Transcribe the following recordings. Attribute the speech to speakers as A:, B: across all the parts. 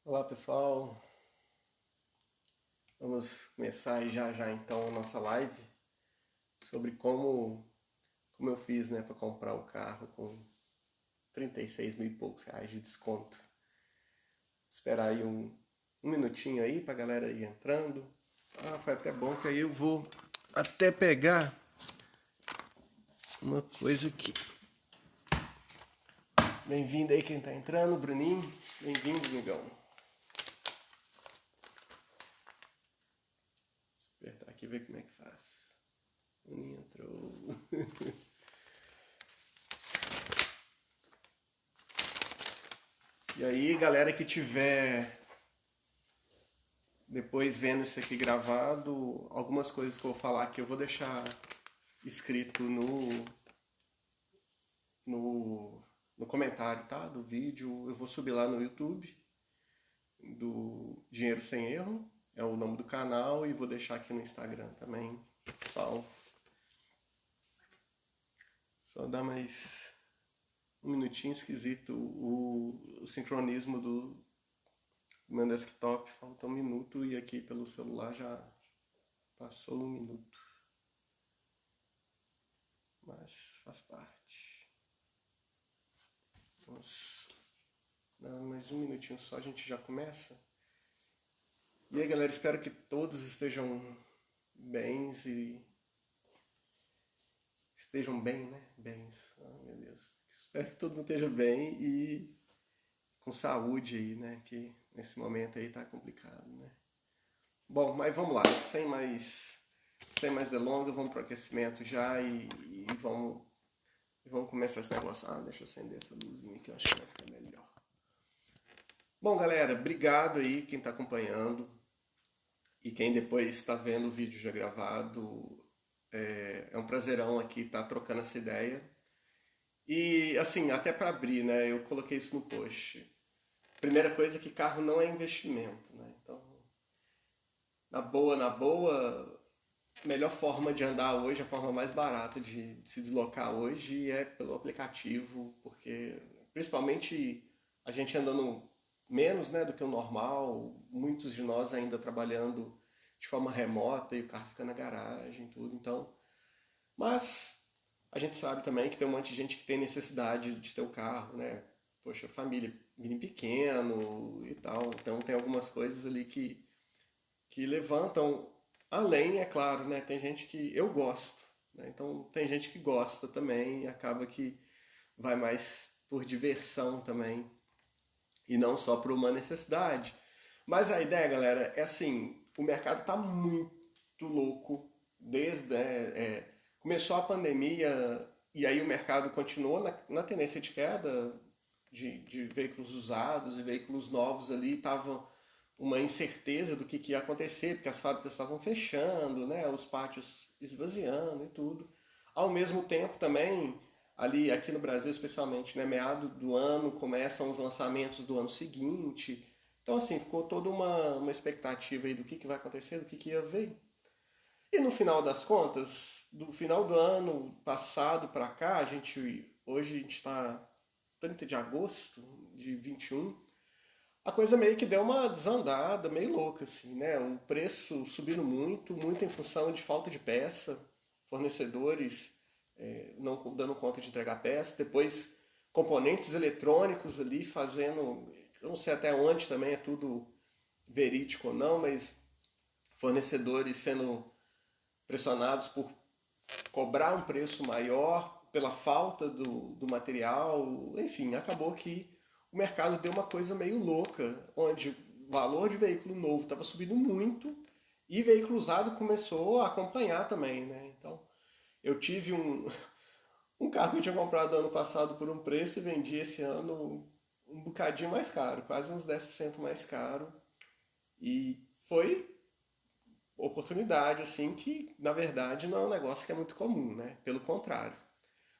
A: Olá pessoal, vamos começar aí já então a nossa live sobre como eu fiz, né, para comprar o carro com 36 mil e poucos reais de desconto. Esperar aí um minutinho aí pra galera ir entrando. Foi até bom que aí eu vou até pegar uma coisa aqui. Bem-vindo aí quem tá entrando, Bruninho. Bem-vindo, amigão. Vou apertar aqui e ver como é que faz. Bruninho entrou. E aí, galera que tiver depois vendo isso aqui gravado, algumas coisas que eu vou falar aqui eu vou deixar escrito no comentário, tá? Do vídeo. Eu vou subir lá no YouTube, do Dinheiro Sem Erro, é o nome do canal, e vou deixar aqui no Instagram também, salvo. Só dar mais um minutinho, esquisito o sincronismo do meu desktop, falta um minuto e aqui pelo celular já passou um minuto. Mas faz parte. Vamos dar mais um minutinho só, a gente já começa. E aí, galera, espero que todos estejam bens e estejam bem, né? Bens. Meu Deus. Espero que todo mundo esteja bem e com saúde aí, né? Que nesse momento aí tá complicado, né? Bom, mas vamos lá, sem mais delongas, vamos pro aquecimento já e vamos começar esse negócio. Deixa eu acender essa luzinha aqui, eu acho que vai ficar melhor. Bom, galera, obrigado aí quem está acompanhando e quem depois está vendo o vídeo já gravado. É um prazerão aqui estar trocando essa ideia. E assim, até para abrir, né? Eu coloquei isso no post. Primeira coisa é que carro não é investimento, né? Então, na boa, a melhor forma de andar hoje, a forma mais barata de se deslocar hoje é pelo aplicativo, porque principalmente a gente andando menos, né, do que o normal, muitos de nós ainda trabalhando de forma remota e o carro fica na garagem, tudo. Então, mas a gente sabe também que tem um monte de gente que tem necessidade de ter o carro, né? Poxa, família, menino pequeno e tal. Então tem algumas coisas ali que levantam além, é claro, né? Tem gente que eu gosto, né? Então tem gente que gosta também e acaba que vai mais por diversão também e não só por uma necessidade. Mas a ideia, galera, é assim, o mercado está muito louco desde, começou a pandemia e aí o mercado continuou na tendência de queda de veículos usados e veículos novos ali, estavam uma incerteza do que ia acontecer, porque as fábricas estavam fechando, né, os pátios esvaziando e tudo. Ao mesmo tempo também, ali aqui no Brasil especialmente, né, meado do ano começam os lançamentos do ano seguinte. Então assim, ficou toda uma expectativa aí do que vai acontecer, do que ia vir. E no final das contas, do final do ano passado para cá, hoje a gente está 30 de agosto de 21, a coisa meio que deu uma desandada, meio louca, assim, né? O preço subindo muito em função de falta de peça, fornecedores não dando conta de entregar peça, depois componentes eletrônicos ali fazendo, eu não sei até onde também é tudo verídico ou não, mas fornecedores sendo pressionados por cobrar um preço maior pela falta do material, enfim, acabou que o mercado deu uma coisa meio louca, onde o valor de veículo novo estava subindo muito e veículo usado começou a acompanhar também, né? Então, eu tive um carro que eu tinha comprado ano passado por um preço e vendi esse ano um bocadinho mais caro, quase uns 10% mais caro. E foi oportunidade, assim, que na verdade não é um negócio que é muito comum, né? Pelo contrário.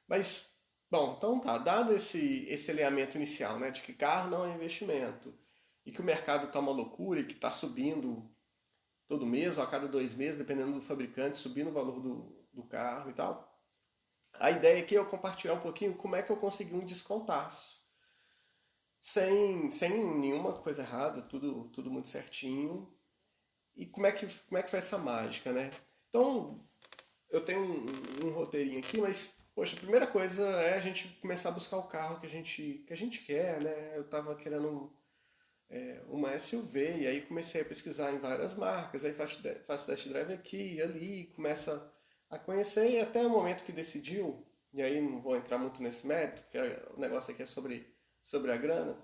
A: Mas, bom, então tá, dado esse alinhamento inicial, né, de que carro não é investimento e que o mercado tá uma loucura e que está subindo todo mês ou a cada 2 meses, dependendo do fabricante, subindo o valor do carro e tal, a ideia aqui é eu compartilhar um pouquinho como é que eu consegui um descontaço. sem nenhuma coisa errada, tudo muito certinho. E como é que foi essa mágica, né? Então, eu tenho um roteirinho aqui, mas, poxa, a primeira coisa é a gente começar a buscar o carro que a gente quer, né? Eu tava querendo uma SUV, e aí comecei a pesquisar em várias marcas, aí faço test drive aqui e ali, começa a conhecer, e até o momento que decidiu, e aí não vou entrar muito nesse mérito, porque o negócio aqui é sobre a grana,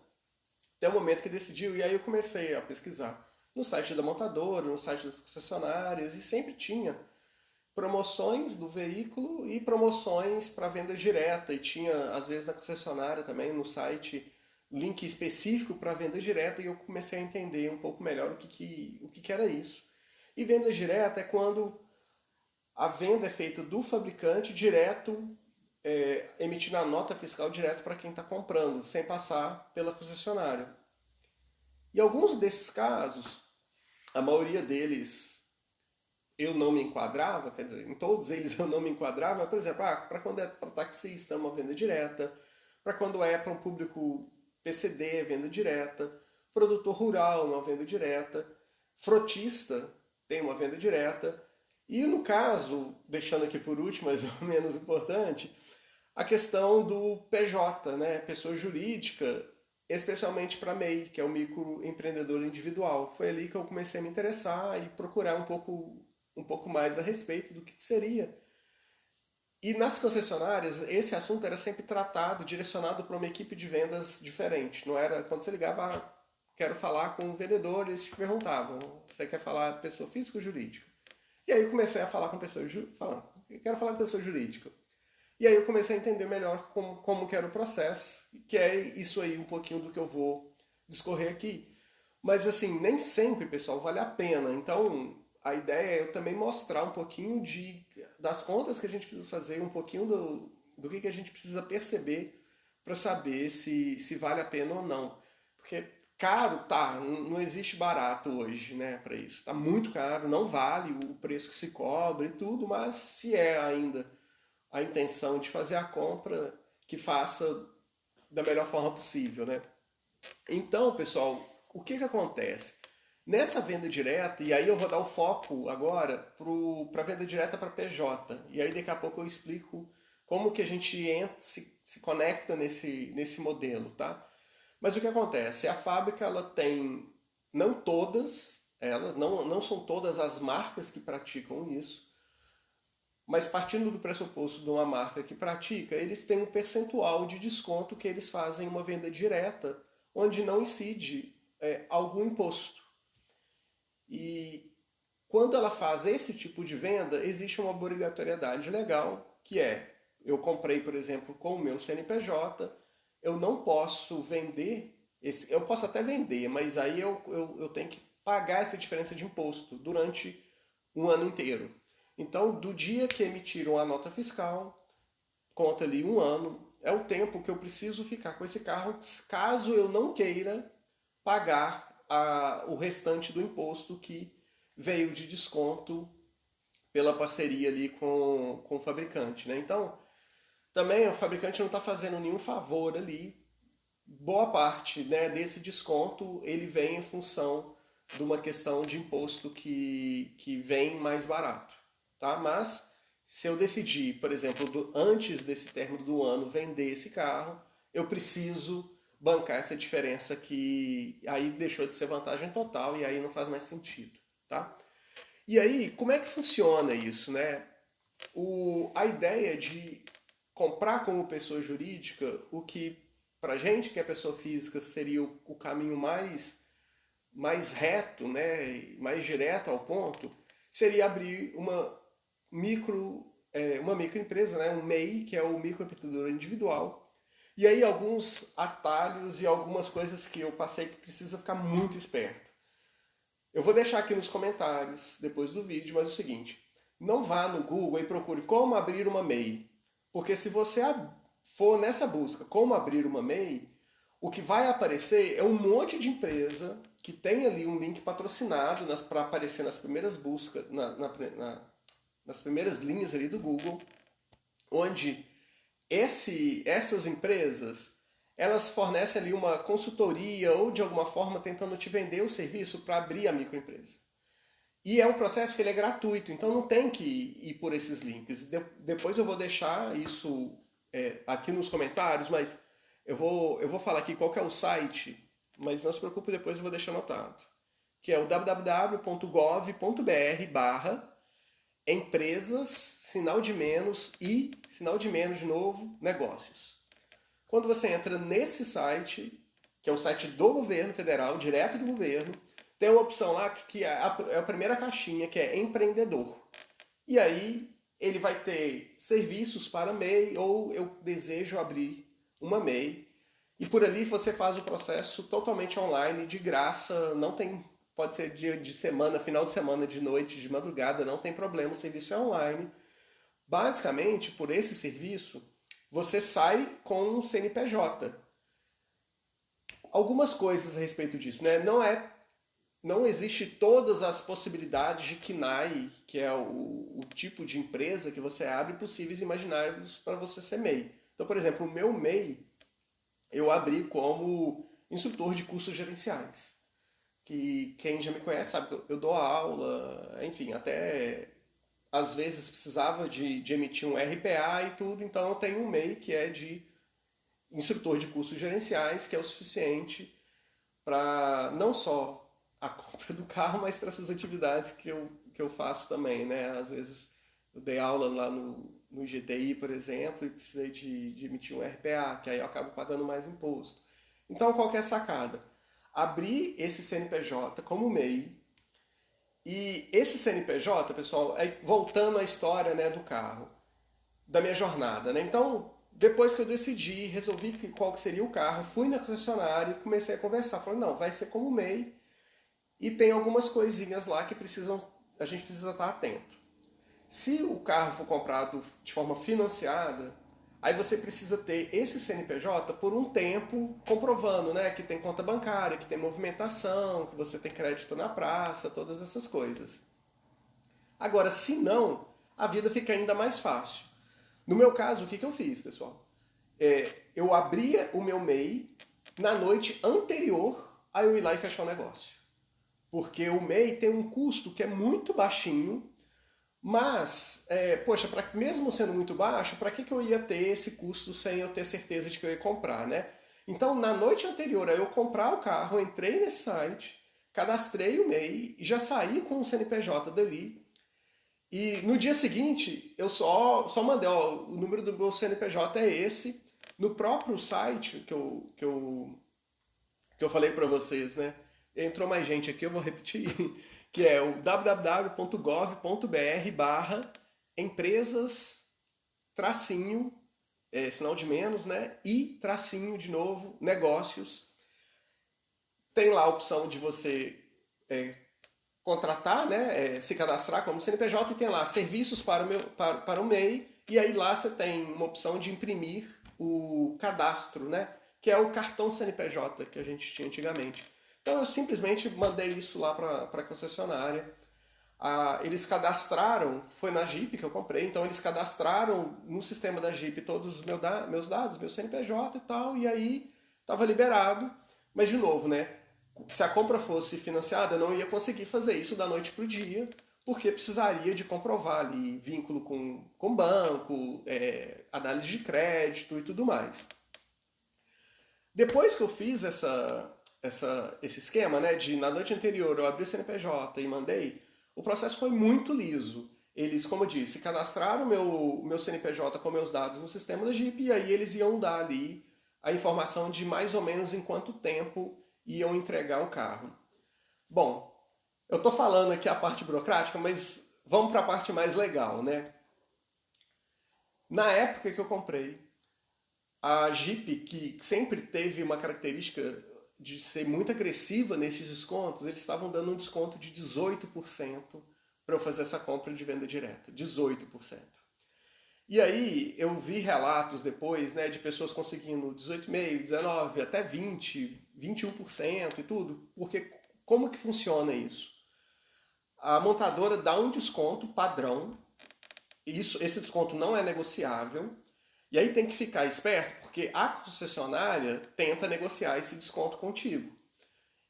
A: até o momento que decidiu, e aí eu comecei a pesquisar no site da montadora, no site das concessionárias, e sempre tinha promoções do veículo e promoções para venda direta. E tinha, às vezes, na concessionária também, no site, link específico para venda direta. E eu comecei a entender um pouco melhor o que era isso. E venda direta é quando a venda é feita do fabricante direto, emitindo a nota fiscal direto para quem está comprando, sem passar pela concessionária. E alguns desses casos, a maioria deles eu não me enquadrava, quer dizer, em todos eles eu não me enquadrava, por exemplo, para quando é para taxista, é uma venda direta, para quando é para um público PCD, é venda direta, produtor rural, uma venda direta, frotista, tem uma venda direta, e no caso, deixando aqui por último, mas não menos importante, a questão do PJ, né, pessoa jurídica, especialmente para MEI, que é o microempreendedor individual. Foi ali que eu comecei a me interessar e procurar um pouco mais a respeito do que seria. E nas concessionárias, esse assunto era sempre tratado, direcionado para uma equipe de vendas diferente. Não era quando você ligava, quero falar com o vendedor, eles te perguntavam, você quer falar pessoa física ou jurídica? E aí eu comecei a falar com pessoa falando, quero falar com pessoa jurídica. E aí eu comecei a entender melhor como que era o processo, que é isso aí um pouquinho do que eu vou discorrer aqui. Mas assim, nem sempre, pessoal, vale a pena. Então, a ideia é eu também mostrar um pouquinho das contas que a gente precisa fazer, um pouquinho do que a gente precisa perceber para saber se vale a pena ou não. Porque caro tá, não existe barato hoje, né, para isso. Tá muito caro, não vale o preço que se cobra e tudo, mas se é ainda a intenção de fazer a compra, que faça da melhor forma possível, né? Então, pessoal, o que acontece? Nessa venda direta, e aí eu vou dar o foco agora para a venda direta para PJ, e aí daqui a pouco eu explico como que a gente se conecta nesse modelo, tá? Mas o que acontece? A fábrica ela tem, não todas, elas não são todas as marcas que praticam isso, mas partindo do pressuposto de uma marca que pratica, eles têm um percentual de desconto que eles fazem em uma venda direta, onde não incide algum imposto. E quando ela faz esse tipo de venda, existe uma obrigatoriedade legal, que é, eu comprei, por exemplo, com o meu CNPJ, eu não posso vender, eu posso até vender, mas aí eu tenho que pagar essa diferença de imposto durante um ano inteiro. Então, do dia que emitiram a nota fiscal, conta ali um ano, é o tempo que eu preciso ficar com esse carro, caso eu não queira pagar o restante do imposto que veio de desconto pela parceria ali com o fabricante, né? Então, também o fabricante não está fazendo nenhum favor ali. Boa parte, né, desse desconto ele vem em função de uma questão de imposto que vem mais barato, tá? Mas se eu decidir, por exemplo, antes desse término do ano vender esse carro, eu preciso bancar essa diferença que aí deixou de ser vantagem total e aí não faz mais sentido, tá? E aí, como é que funciona isso, né? A ideia de comprar como pessoa jurídica, o que pra gente que é pessoa física seria o caminho mais reto, né, mais direto ao ponto, seria abrir uma microempresa, né, um MEI, que é o microempreendedor individual. E aí alguns atalhos e algumas coisas que eu passei que precisa ficar muito esperto. Eu vou deixar aqui nos comentários depois do vídeo, mas é o seguinte, não vá no Google e procure como abrir uma MEI, porque se você for nessa busca, como abrir uma MEI, o que vai aparecer é um monte de empresa que tem ali um link patrocinado para aparecer nas primeiras buscas, nas primeiras linhas ali do Google, onde essas empresas elas fornecem ali uma consultoria ou de alguma forma tentando te vender o serviço para abrir a microempresa. E é um processo que ele é gratuito, então não tem que ir por esses links. Depois eu vou deixar isso aqui nos comentários, mas eu vou falar aqui qual que é o site, mas não se preocupe, depois eu vou deixar anotado. Que é o www.gov.br barra empresas, sinal de menos e, sinal de menos de novo, negócios. Quando você entra nesse site, que é o site do governo federal, direto do governo, tem uma opção lá que é a primeira caixinha, que é empreendedor. E aí ele vai ter serviços para MEI, ou eu desejo abrir uma MEI. E por ali você faz o processo totalmente online, de graça, não tem, pode ser dia de semana, final de semana, de noite, de madrugada, não tem problema, o serviço é online. Basicamente, por esse serviço, você sai com um CNPJ. Algumas coisas a respeito disso, né? Não existe todas as possibilidades de KNAI, que é o tipo de empresa que você abre, possíveis e imaginários para você ser MEI. Então, por exemplo, o meu MEI eu abri como instrutor de cursos gerenciais. Que quem já me conhece sabe que eu dou aula, enfim, até às vezes precisava de emitir um RPA e tudo, então eu tenho um MEI que é de instrutor de cursos gerenciais, que é o suficiente para não só a compra do carro, mas para essas atividades que eu faço também, né? Às vezes eu dei aula lá no IGTI, por exemplo, e precisei de emitir um RPA, que aí eu acabo pagando mais imposto. Então, qual que é a sacada? Abrir esse CNPJ como MEI, e esse CNPJ, pessoal, voltando à história, né, do carro, da minha jornada, né? Então, depois que eu decidi, resolvi qual que seria o carro, fui na concessionária e comecei a conversar. Falei, não, vai ser como MEI e tem algumas coisinhas lá que a gente precisa estar atento. Se o carro for comprado de forma financiada, aí você precisa ter esse CNPJ por um tempo comprovando, né, que tem conta bancária, que tem movimentação, que você tem crédito na praça, todas essas coisas. Agora, se não, a vida fica ainda mais fácil. No meu caso, o que eu fiz, pessoal? Eu abria o meu MEI na noite anterior a eu ir lá e fechar o negócio. Porque o MEI tem um custo que é muito baixinho, mas, poxa, mesmo sendo muito baixo, para que eu ia ter esse custo sem eu ter certeza de que eu ia comprar, né? Então, na noite anterior a eu comprar o carro, eu entrei nesse site, cadastrei o MEI e já saí com o CNPJ dali. E no dia seguinte, eu só mandei, ó, o número do meu CNPJ é esse. No próprio site que eu falei para vocês, né? Entrou mais gente aqui, eu vou repetir, que é o www.gov.br barra empresas tracinho, sinal de menos, né? E tracinho de novo, negócios. Tem lá a opção de você contratar, né? Se cadastrar como CNPJ e tem lá serviços para o MEI, e aí lá você tem uma opção de imprimir o cadastro, né? Que é o cartão CNPJ que a gente tinha antigamente. Então eu simplesmente mandei isso lá para a concessionária. Eles cadastraram, foi na Jeep que eu comprei, então eles cadastraram no sistema da Jeep todos os meus dados, meu CNPJ e tal, e aí estava liberado. Mas de novo, né? Se a compra fosse financiada, eu não ia conseguir fazer isso da noite para o dia, porque precisaria de comprovar ali vínculo com banco, análise de crédito e tudo mais. Depois que eu fiz esse esquema, né, de na noite anterior eu abri o CNPJ e mandei, o processo foi muito liso. Eles, como eu disse, cadastraram meu CNPJ com meus dados no sistema da Jeep e aí eles iam dar ali a informação de mais ou menos em quanto tempo iam entregar o carro. Bom, eu estou falando aqui a parte burocrática, mas vamos para a parte mais legal, né? Na época que eu comprei, a Jeep, que sempre teve uma característica de ser muito agressiva nesses descontos, eles estavam dando um desconto de 18% para eu fazer essa compra de venda direta. 18%. E aí eu vi relatos depois, né, de pessoas conseguindo 18,5%, 19%, até 20%, 21% e tudo. Porque como que funciona isso? A montadora dá um desconto padrão, esse desconto não é negociável, E aí tem que ficar esperto, porque a concessionária tenta negociar esse desconto contigo.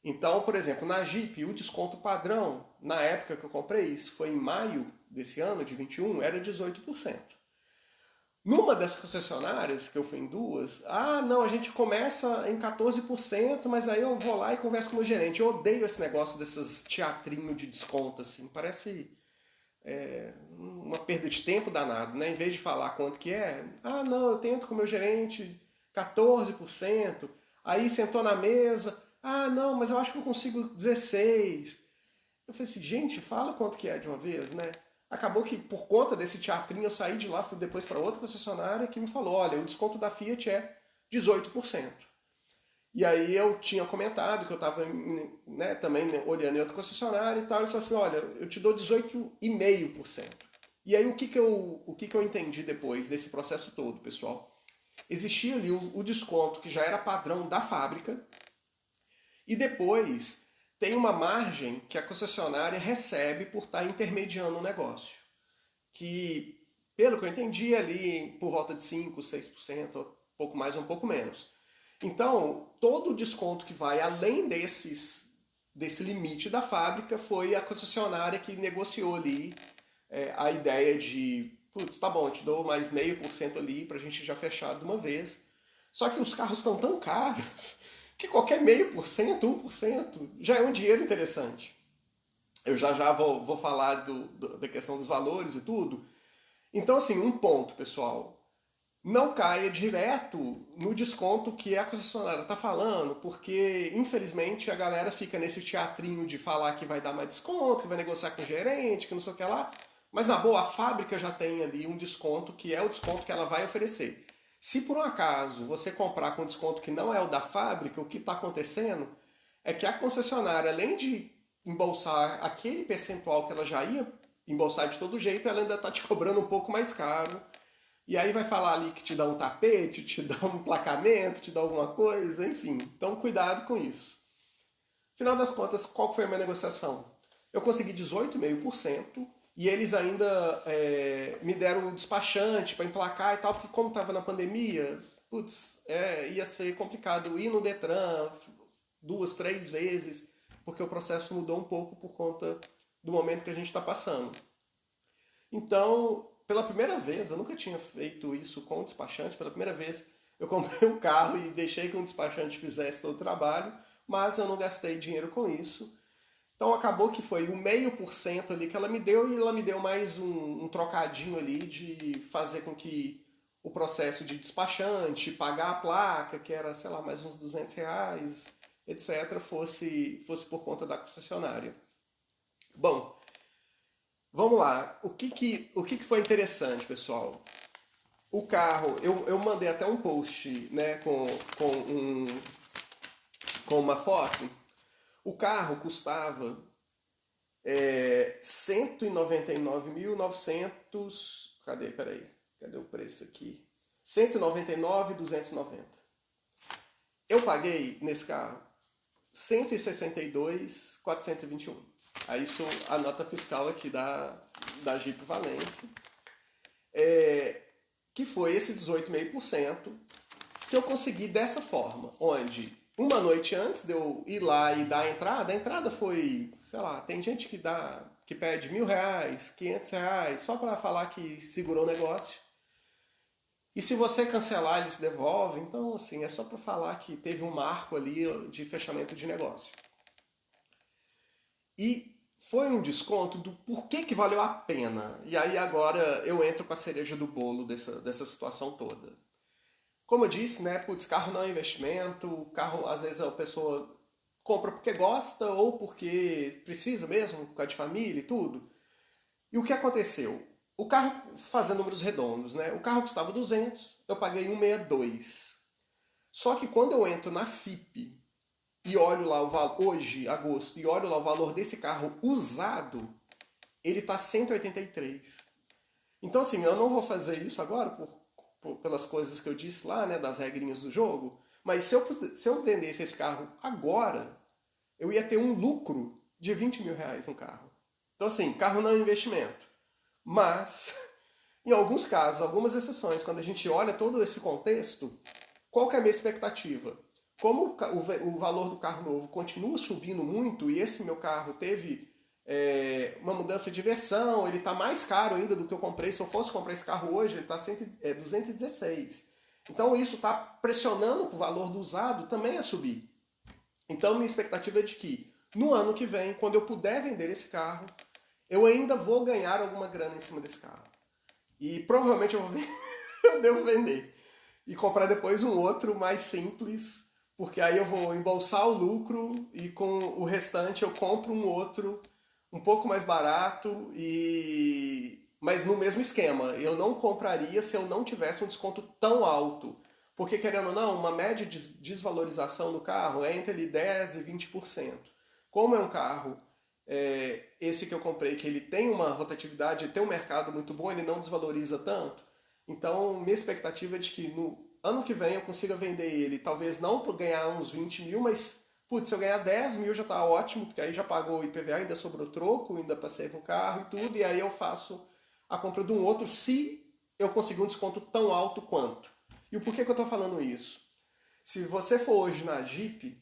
A: Então, por exemplo, na Jeep, o desconto padrão, na época que eu comprei isso, foi em maio desse ano, de 21, era 18%. Numa das concessionárias, que eu fui em duas, não, a gente começa em 14%, mas aí eu vou lá e converso com o meu gerente. Eu odeio esse negócio desses teatrinhos de desconto, assim, parece uma perda de tempo danado, né? Em vez de falar quanto que é, não, eu tento com o meu gerente 14%, aí sentou na mesa, não, mas eu acho que eu consigo 16%. Eu falei assim, gente, fala quanto que é de uma vez, né? Acabou que por conta desse teatrinho eu saí de lá, fui depois para outra concessionária que me falou, olha, o desconto da Fiat é 18%. E aí eu tinha comentado que eu estava também olhando em outra concessionária e tal, e eles falaram assim, olha, eu te dou 18,5%. E aí o que eu entendi depois desse processo todo, pessoal? Existia ali o desconto que já era padrão da fábrica, e depois tem uma margem que a concessionária recebe por estar intermediando o negócio. Que, pelo que eu entendi, ali por volta de 5%, 6%, um pouco mais ou um pouco menos. Então, todo o desconto que vai além desse limite da fábrica foi a concessionária que negociou ali a ideia de, putz, tá bom, eu te dou mais 0,5% ali pra gente já fechar de uma vez. Só que os carros estão tão caros que qualquer 0,5%, 1% já é um dinheiro interessante. Eu já vou falar da questão dos valores e tudo. Então, assim, um ponto, pessoal. Não caia direto no desconto que a concessionária está falando, porque, infelizmente, a galera fica nesse teatrinho de falar que vai dar mais desconto, que vai negociar com o gerente, que não sei o que lá. Mas, na boa, a fábrica já tem ali um desconto que é o desconto que ela vai oferecer. Se por um acaso você comprar com desconto que não é o da fábrica, o que está acontecendo é que a concessionária, além de embolsar aquele percentual que ela já ia embolsar de todo jeito, ela ainda está te cobrando um pouco mais caro. E aí vai falar ali que te dá um tapete, te dá um emplacamento, te dá alguma coisa, enfim. Então cuidado com isso. Final das contas, qual foi a minha negociação? Eu consegui 18,5% e eles ainda me deram o despachante para emplacar e tal, porque como estava na pandemia, putz, ia ser complicado ir no Detran 2, 3 vezes, porque o processo mudou um pouco por conta do momento que a gente está passando. Então, pela primeira vez, eu nunca tinha feito isso com o despachante, pela primeira vez eu comprei um carro e deixei que um despachante fizesse todo o trabalho, mas eu não gastei dinheiro com isso. Então acabou que foi o 0,5% ali que ela me deu, e ela me deu mais um trocadinho ali de fazer com que o processo de despachante, pagar a placa, que era, sei lá, mais uns R$ 200, etc., fosse por conta da concessionária. Bom, vamos lá. O que foi interessante, pessoal? O carro, eu mandei até um post, né, com uma foto. O carro custava 199.900. Cadê o preço aqui? 199.290. Eu paguei nesse carro 162.421. Aí isso a nota fiscal aqui da Jeep Valência. Que foi esse 18,5% que eu consegui dessa forma, onde uma noite antes de eu ir lá e dar a entrada foi, sei lá, tem gente que pede R$ 1.000, R$ 500, só para falar que segurou o negócio. E se você cancelar, eles devolvem. Então, assim, é só para falar que teve um marco ali de fechamento de negócio. E foi um desconto do porquê que valeu a pena. E aí agora eu entro com a cereja do bolo dessa situação toda. Como eu disse, né, putz, carro não é investimento, carro às vezes a pessoa compra porque gosta ou porque precisa mesmo, por causa de família e tudo. E o que aconteceu? O carro, fazendo números redondos, né, o carro custava 200, eu paguei 162. Só que quando eu entro na FIP e olho lá o valor, hoje, agosto, e olho lá o valor desse carro usado, ele está 183. Então assim, eu não vou fazer isso agora pelas coisas que eu disse lá, né, das regrinhas do jogo, mas se eu vendesse esse carro agora, eu ia ter um lucro de R$ 20.000 no carro. Então assim, carro não é investimento, mas Em alguns casos, algumas exceções, quando a gente olha todo esse contexto, qual que é a minha expectativa? Como o valor do carro novo continua subindo muito e esse meu carro teve uma mudança de versão, ele está mais caro ainda do que eu comprei. Se eu fosse comprar esse carro hoje, ele está 216. Então isso está pressionando o valor do usado também a subir. Então minha expectativa é de que no ano que vem, quando eu puder vender esse carro, eu ainda vou ganhar alguma grana em cima desse carro. E provavelmente eu devo vender. E comprar depois um outro mais simples, porque aí eu vou embolsar o lucro e com o restante eu compro um outro um pouco mais barato mas no mesmo esquema. Eu não compraria se eu não tivesse um desconto tão alto. Porque, querendo ou não, uma média de desvalorização do carro é entre 10% e 20%. Como é um carro, esse que eu comprei, que ele tem uma rotatividade, ele tem um mercado muito bom, ele não desvaloriza tanto. Então, minha expectativa é de que no ano que vem eu consiga vender ele, talvez não por ganhar uns 20 mil, mas, putz, se eu ganhar 10 mil já está ótimo, porque aí já pagou o IPVA, ainda sobrou troco, ainda passei com o carro e tudo, e aí eu faço a compra de um outro se eu conseguir um desconto tão alto quanto. E o porquê que eu estou falando isso? Se você for hoje na Jeep,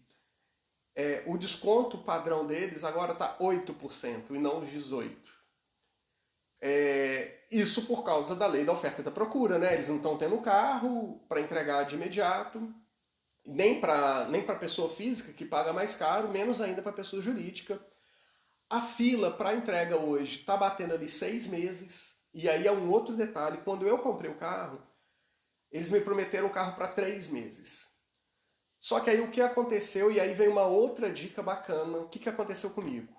A: o desconto padrão deles agora está 8% e não 18%. Isso por causa da lei da oferta e da procura, né? Eles não estão tendo carro para entregar de imediato, nem para pessoa física que paga mais caro, menos ainda para pessoa jurídica. A fila para entrega hoje está batendo ali 6 meses. E aí é um outro detalhe, quando eu comprei o carro, eles me prometeram o carro para 3 meses. Só que aí o que aconteceu, e aí vem uma outra dica bacana, o que aconteceu comigo?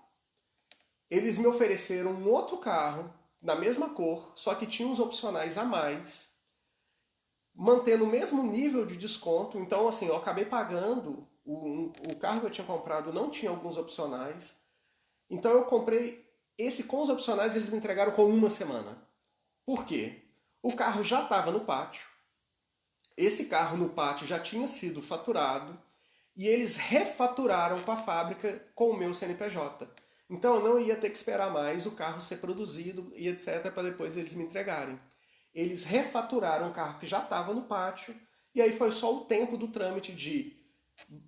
A: Eles me ofereceram um outro carro, na mesma cor, só que tinha uns opcionais a mais, mantendo o mesmo nível de desconto. Então, assim, eu acabei pagando, o carro que eu tinha comprado não tinha alguns opcionais. Então eu comprei esse com os opcionais, eles me entregaram com uma semana. Por quê? O carro já estava no pátio, esse carro no pátio já tinha sido faturado e eles refaturaram com a fábrica com o meu CNPJ. Então eu não ia ter que esperar mais o carro ser produzido e etc. para depois eles me entregarem. Eles refaturaram o carro que já estava no pátio e aí foi só o tempo do trâmite de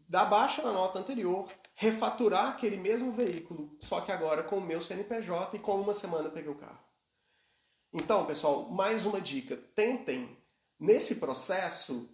A: dar baixa na nota anterior, refaturar aquele mesmo veículo, só que agora com o meu CNPJ e com uma semana eu peguei o carro. Então, pessoal, mais uma dica. Tentem, nesse processo,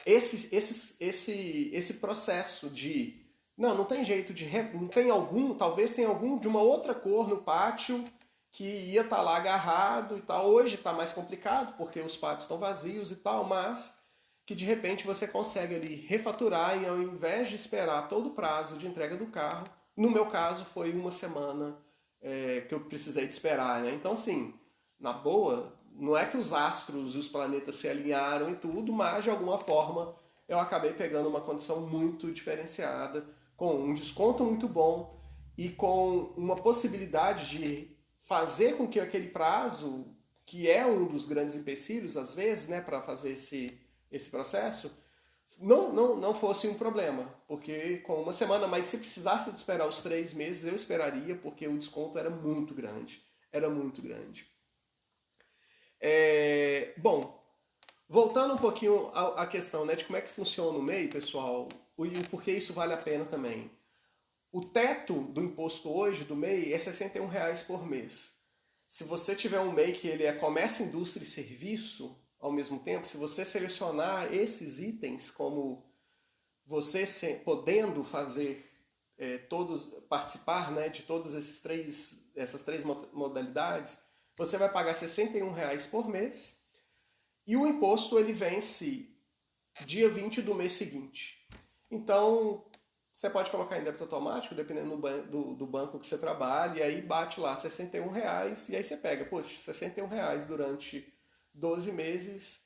A: esse processo de... Não tem jeito de... Não tem algum, talvez tenha algum de uma outra cor no pátio que ia estar lá agarrado e tal. Hoje está mais complicado porque os pátios estão vazios e tal, mas que de repente você consegue ali refaturar e ao invés de esperar todo o prazo de entrega do carro, no meu caso foi uma semana que eu precisei de esperar, né? Então, assim, na boa, não é que os astros e os planetas se alinharam e tudo, mas de alguma forma eu acabei pegando uma condição muito diferenciada, com um desconto muito bom e com uma possibilidade de fazer com que aquele prazo, que é um dos grandes empecilhos às vezes, né, para fazer esse processo, não fosse um problema, porque com uma semana, mas se precisasse de esperar os 3 meses, eu esperaria, porque o desconto era muito grande. Era muito grande. Bom, voltando um pouquinho à questão, né, de como é que funciona o MEI, pessoal, e o porquê isso vale a pena também. O teto do imposto hoje, do MEI, é R$ 61 por mês. Se você tiver um MEI que ele é comércio, indústria e serviço, ao mesmo tempo, se você selecionar esses itens como você podendo fazer participar, né, de todas essas três modalidades, você vai pagar R$ 61 por mês e o imposto ele vence dia 20 do mês seguinte. Então, você pode colocar em débito automático, dependendo do banco que você trabalha, e aí bate lá R$ 61, e aí você pega, poxa, R$ 61 durante 12 meses,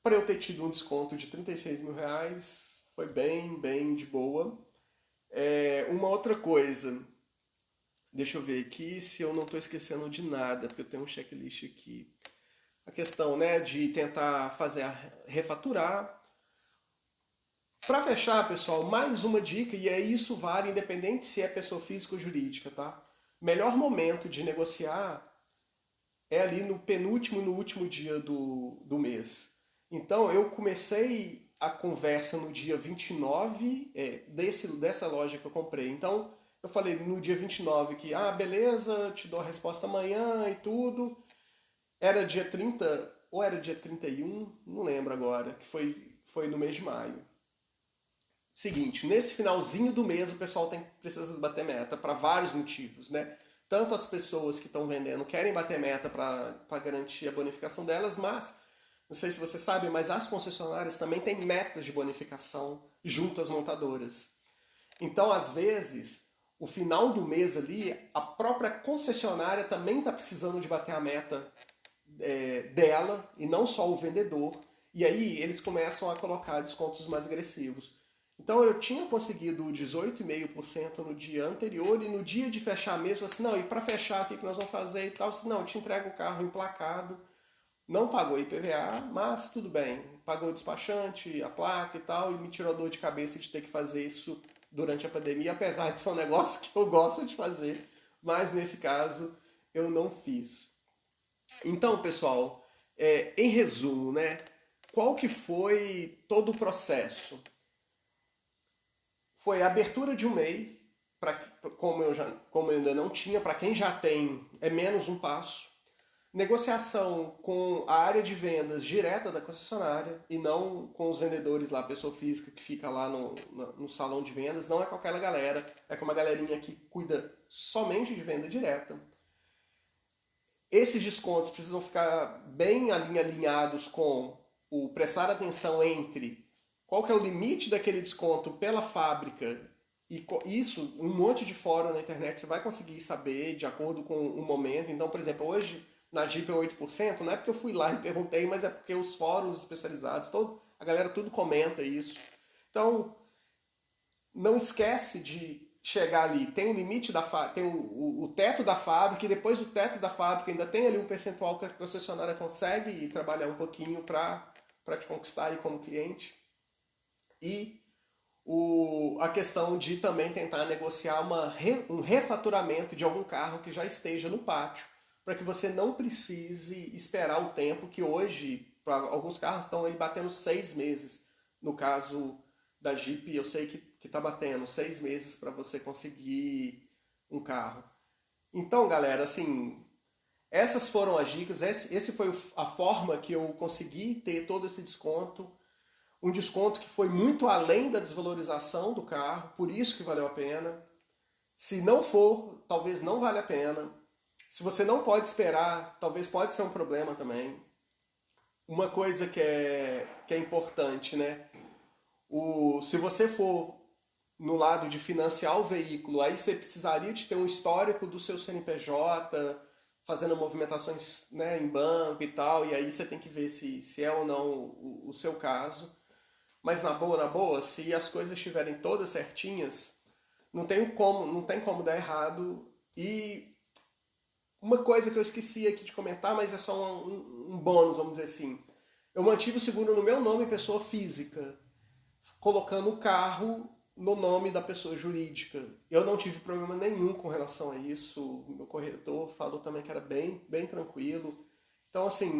A: para eu ter tido um desconto de R$ 36.000, foi bem de boa. Uma outra coisa, deixa eu ver aqui se eu não estou esquecendo de nada, porque eu tenho um checklist aqui. A questão, né, de tentar refaturar. Para fechar, pessoal, mais uma dica, e aí isso vale independente se é pessoa física ou jurídica, tá? Melhor momento de negociar é ali no penúltimo e no último dia do mês. Então eu comecei a conversa no dia 29 dessa loja que eu comprei. Então eu falei no dia 29 que, beleza, te dou a resposta amanhã e tudo. Era dia 30 ou era dia 31, não lembro agora, que foi no mês de maio. Seguinte, nesse finalzinho do mês o pessoal precisa bater meta para vários motivos, né? Tanto as pessoas que estão vendendo querem bater meta para garantir a bonificação delas, mas, não sei se você sabe, mas as concessionárias também têm metas de bonificação junto às montadoras. Então, às vezes, o final do mês ali, a própria concessionária também está precisando de bater a meta dela, e não só o vendedor, e aí eles começam a colocar descontos mais agressivos. Então eu tinha conseguido 18,5% no dia anterior, e no dia de fechar mesmo, assim, não, e para fechar, o que nós vamos fazer e tal? Assim, não, eu te entrego o carro emplacado, não pagou IPVA, mas tudo bem, pagou o despachante, a placa e tal, e me tirou a dor de cabeça de ter que fazer isso durante a pandemia, apesar de ser um negócio que eu gosto de fazer, mas nesse caso eu não fiz. Então, pessoal, em resumo, né, qual que foi todo o processo? Foi a abertura de um MEI, como eu ainda não tinha, para quem já tem, é menos um passo. Negociação com a área de vendas direta da concessionária e não com os vendedores lá, a pessoa física que fica lá no salão de vendas. Não é com aquela galera, é com uma galerinha que cuida somente de venda direta. Esses descontos precisam ficar bem alinhados com o prestar atenção entre qual que é o limite daquele desconto pela fábrica, e isso, um monte de fórum na internet você vai conseguir saber de acordo com o momento. Então, por exemplo, hoje na Jeep é 8%, não é porque eu fui lá e perguntei, mas é porque os fóruns especializados, a galera tudo comenta isso. Então, não esquece de chegar ali, tem o limite da fábrica, tem o teto da fábrica, e depois do teto da fábrica ainda tem ali um percentual que a concessionária consegue trabalhar um pouquinho para te conquistar aí como cliente. E a questão de também tentar negociar um refaturamento de algum carro que já esteja no pátio, para que você não precise esperar o tempo que hoje, para alguns carros, estão aí batendo 6 meses. No caso da Jeep, eu sei que está batendo 6 meses para você conseguir um carro. Então, galera, assim, essas foram as dicas, esse foi a forma que eu consegui ter todo esse desconto. Um desconto que foi muito além da desvalorização do carro, por isso que valeu a pena. Se não for, talvez não valha a pena. Se você não pode esperar, talvez pode ser um problema também. Uma coisa que é importante, né? Se você for no lado de financiar o veículo, aí você precisaria de ter um histórico do seu CNPJ, fazendo movimentações, né, em banco e tal, e aí você tem que ver se é ou não o seu caso. Mas na boa, se as coisas estiverem todas certinhas, não tem como dar errado. E uma coisa que eu esqueci aqui de comentar, mas é só um bônus, vamos dizer assim. Eu mantive o seguro no meu nome, pessoa física, colocando o carro no nome da pessoa jurídica. Eu não tive problema nenhum com relação a isso. O meu corretor falou também que era bem, bem tranquilo. Então, assim,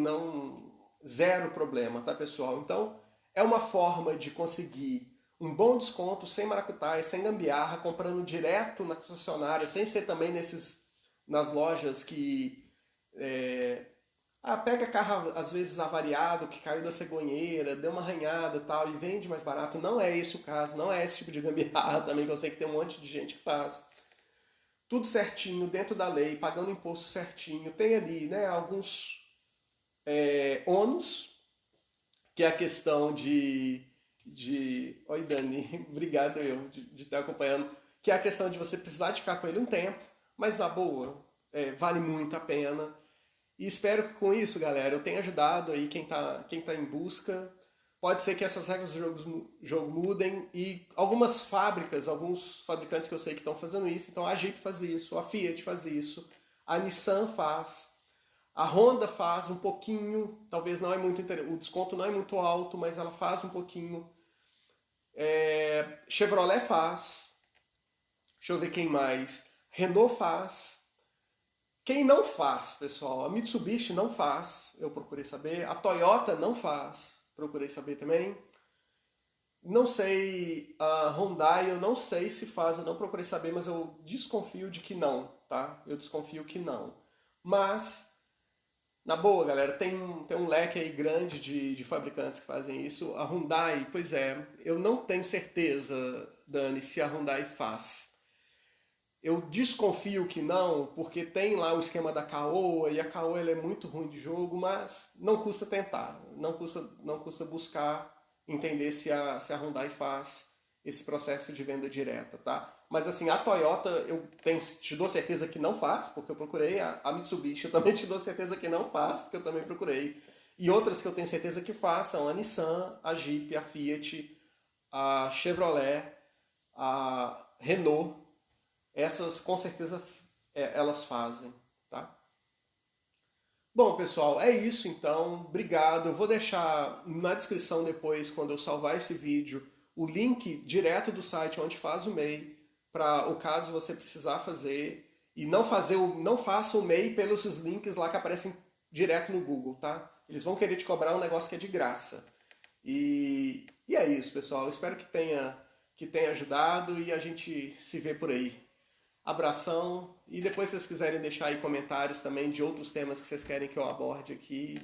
A: zero problema, tá, pessoal? Então, é uma forma de conseguir um bom desconto sem maracutaia, sem gambiarra, comprando direto na concessionária, sem ser também nas lojas que pega carro às vezes avariado, que caiu da cegonheira, deu uma arranhada e tal, e vende mais barato. Não é esse o caso, não é esse tipo de gambiarra também, que eu sei que tem um monte de gente que faz. Tudo certinho, dentro da lei, pagando imposto certinho. Tem ali, né, alguns ônus, que é a questão Oi, Dani, obrigado de estar acompanhando. Que é a questão de você precisar de ficar com ele um tempo, mas na boa, vale muito a pena. E espero que com isso, galera, eu tenha ajudado aí quem tá em busca. Pode ser que essas regras do jogo mudem, e algumas fábricas, alguns fabricantes que eu sei que estão fazendo isso. Então a Jeep faz isso, a Fiat faz isso, a Nissan faz, a Honda faz um pouquinho, talvez não é muito o desconto não é muito alto, mas ela faz um pouquinho. Chevrolet faz. Deixa eu ver quem mais. Renault faz. Quem não faz, pessoal? A Mitsubishi não faz, eu procurei saber. A Toyota não faz, procurei saber também. Não sei, a Hyundai eu não sei se faz, eu não procurei saber, mas eu desconfio de que não, tá? Eu desconfio que não. Mas, na boa, galera, tem um leque aí grande de fabricantes que fazem isso. A Hyundai, pois é, eu não tenho certeza, Dani, se a Hyundai faz. Eu desconfio que não, porque tem lá o esquema da Caoa, e a Caoa ela é muito ruim de jogo, mas não custa tentar, não custa buscar entender se a Hyundai faz esse processo de venda direta, tá? Mas assim, a Toyota te dou certeza que não faz, porque eu procurei, a Mitsubishi eu também te dou certeza que não faz, porque eu também procurei. E outras que eu tenho certeza que faz são a Nissan, a Jeep, a Fiat, a Chevrolet, a Renault, essas com certeza elas fazem, tá? Bom, pessoal, é isso então. Obrigado. Eu vou deixar na descrição depois, quando eu salvar esse vídeo, o link direto do site onde faz o MEI, para o caso você precisar fazer. E não faça o MEI pelos links lá que aparecem direto no Google, tá? Eles vão querer te cobrar um negócio que é de graça. E é isso, pessoal. Espero que tenha ajudado e a gente se vê por aí. Abração. E depois, se vocês quiserem deixar aí comentários também de outros temas que vocês querem que eu aborde aqui,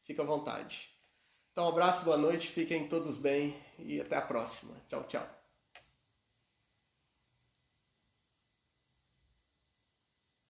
A: fica à vontade. Então, um abraço, boa noite, fiquem todos bem e até a próxima. Tchau, tchau.